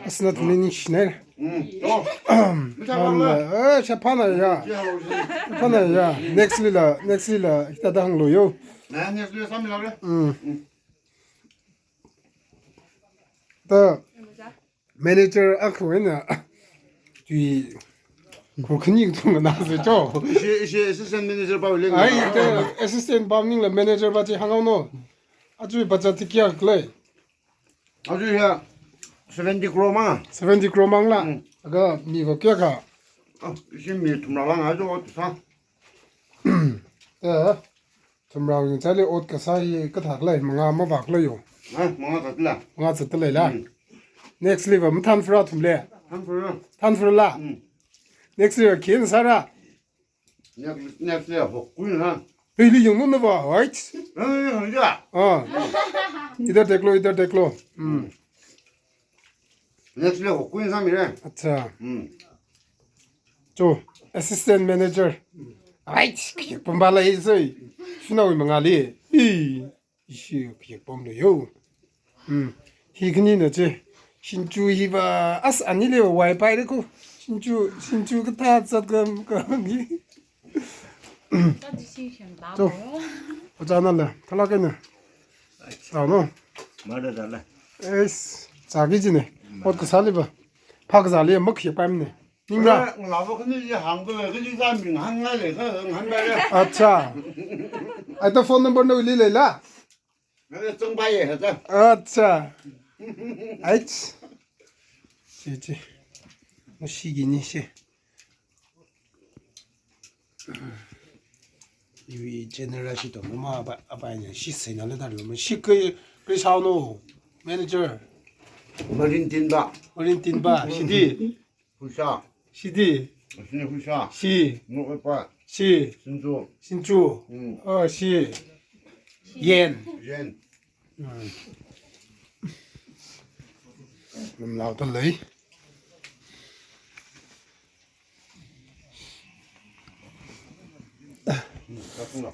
Aslında tümeni işler. Şapana ya. Şapana ya. Next lila. İşte daha ngloyo. Ne nesliyor sen bile öyle? Da manager akıvena. Tüy. Korkunç yıktım nasıl çok. işe sen menajer bağlı. Ay de assistant bağımlıyla manager batı hangi 아주 바자티 기야 클레 아주 야 70 그로마 70 그로망라 아가 미고 기야가 신미 tum라랑 아주 어떠사 에 tum라우 잘리 옷가 사이 그다클레 mga 마박레요 뭔가 됐라 mga zet레라 next level 무탄 프라 tum레 한풀 탄 프라 next level 긴 사라 넥스야 복구나 베리 용노는 봐 와이트 야 이더 데클로 넥스야 복구인 사람이래 아차 저 assistant manager 아이치 그게 bom발라 있어 신나고 망아리 이씨 그게 bom도요 희근이는 신주 히바 아스 아니래요 와이파이고 신주 그다 저금 거기 저 어쩌나래 탈락했네 아노 말해달라 에이스 자기지네 어떻게 살리봐 파그 살리에 먹히 뺨네 닝가 나도 근데 이 한국에 그 사람이 한가래 한 발에 아차 아이또 폰 넘버는 울리래라 내가 정바에 해서 아차 아이치 시지 뭐 시기니 시 이 제너레이션도 너무 아바냐 시세나를 달로면 시그 그 사오노 매니저 머린 딘다 어린 딘바 시디 후샤 시디 신의 후샤 시 뭐빠 시 신주 신주 시 옌 옌 좀 나오던 레이 같은 거